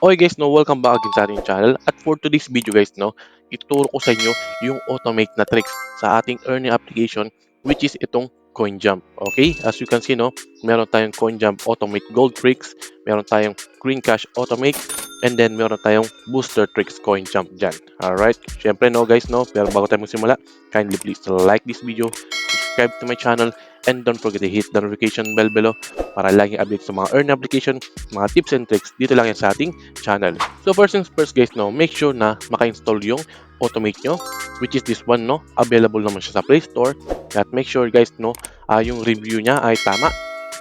Okay guys, no, welcome back again sa ating channel. At for today's video guys, no, ituturo ko sa inyo yung automate na tricks sa ating earning application which is itong CoinJump. Okay, as you can see, no, meron tayong CoinJump Automate Gold Tricks, meron tayong Green Cash Automate, and then meron tayong Booster Tricks CoinJump dyan. Alright, syempre no guys, no, pero bago tayo magsimula, kindly please like this video, subscribe to my channel, and don't forget to hit the notification bell below para laging update sa mga earn application, mga tips and tricks dito lang yan sa ating channel. So first things first guys, no, make sure na maka-install yung automate nyo, which is this one, no, available naman siya sa Play Store. At make sure guys, no, yung review niya ay tama,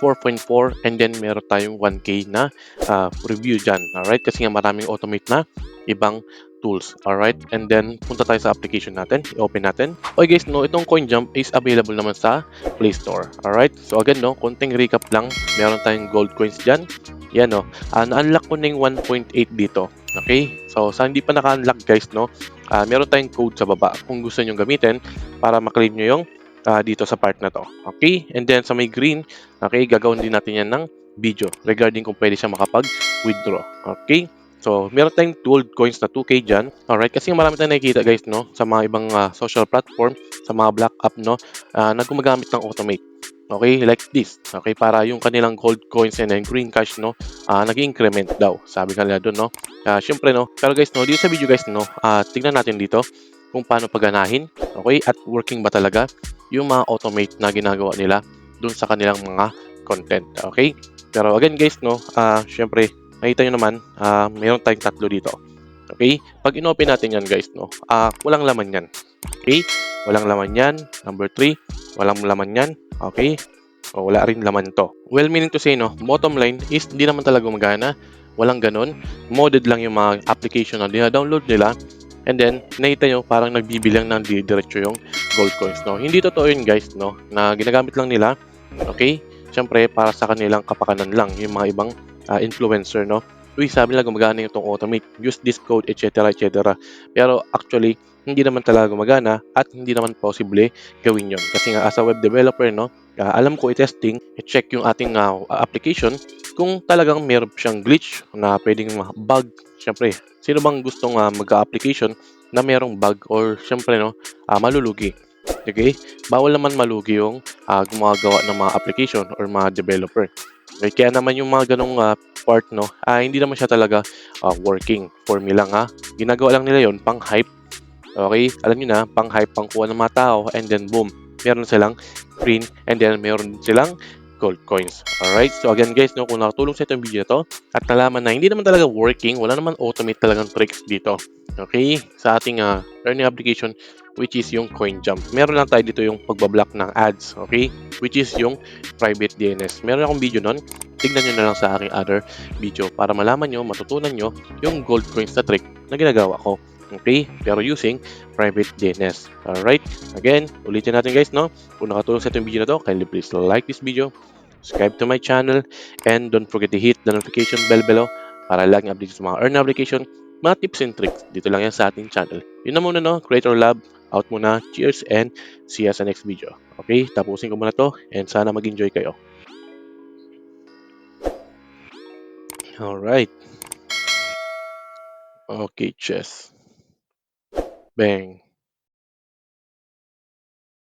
4.4, and then meron tayong 1K na review dyan. Alright, kasi nga maraming automate na ibang tools. Alright, and then punta tayo sa application natin, i-open natin. Okay guys, no, itong CoinJump is available naman sa Play Store. Alright, so again, no, konting recap lang, meron tayong gold coins dyan. Yan, no, na-unlock ko na yung 1.8 dito. Okay, so sa hindi pa naka-unlock guys, no, meron tayong code sa baba kung gusto nyo gamitin para maklaim nyo yung dito sa part na to. Okay, and then sa may green, okay, gagawin din natin yan ng video regarding kung pwede siya makapag-withdraw. Okay, so meron tayong gold coins na 2K dyan. Alright, kasi marami tayong nakikita guys, no, sa mga ibang social platform, sa mga black app, no, na gumagamit ng automate. Okay, like this. Okay, para yung kanilang gold coins and then green cash, no, nag-increment daw. Sabi ka nila doon, no. Syempre, no. Pero guys, no, dito sa video guys, no, tingnan natin dito kung paano pagganahin. Okay, at working ba talaga yung mga automate na ginagawa nila doon sa kanilang mga content. Okay, pero again guys, no, syempre, nakita nyo naman, mayroon tayong tatlo dito. Okay, pag inopen natin yan guys, no, walang laman yan. Okay, walang laman yan. Number 3, walang laman yan. Okay, o wala rin laman to. Well, meaning to say, no, bottom line is hindi naman talaga gumagana. Walang ganun. Modded lang yung mga application na dina-download nila. And then, nakita nyo, parang nagbibilang ng diretso yung gold coins, no. Hindi totoo yun, guys, no, na ginagamit lang nila. Okay, syempre, para sa kanilang kapakanan lang, yung mga ibang influencer, no. Uy, sabi nila gumagana yung itong automate. Use this code, etc. etc. Pero actually, hindi naman talaga gumagana at hindi naman possible gawin yon. Kasi nga, as a web developer, no, alam ko i-testing, i-check yung ating application kung talagang meron siyang glitch na pwedeng bug. Syempre, sino bang gustong mag-application na merong bug or syempre, no, malulugi. Okay? Bawal naman malugi yung gumagawa ng mga application or mga developer. Okay? Kaya naman yung mga ganong part, no, hindi naman siya talaga working for me lang ha. Ginagawa lang nila yon pang hype. Okay? Alam niyo na, pang hype, pang kuha ng mga tao, and then boom, meron silang green, and then meron silang gold coins. Alright? So again guys, no, kung nakatulong sa itong video na to, at nalaman na hindi naman talaga working, wala naman automate talagang tricks dito. Okay? Sa ating earning application, which is yung CoinJump. Meron lang tayo dito yung pagbablock ng ads. Okay? Which is yung private DNS. Meron akong video nun. Tignan nyo na lang sa aking other video para malaman nyo, matutunan nyo yung gold coins na trick na ginagawa ko. Okay? Pero using private DNS. Alright? Again, ulitin natin guys, no? Kung nakatulong sa itong video na to, kindly please like this video, subscribe to my channel, and don't forget to hit the notification bell below para laging update sa mga earn application, mga tips and tricks. Dito lang yan sa ating channel. Yun na muna, no? Creator Lab, out muna. Cheers and see you sa next video. Okay? Tapusin ko muna to and sana mag-enjoy kayo. Alright. Okay, chess. Bang.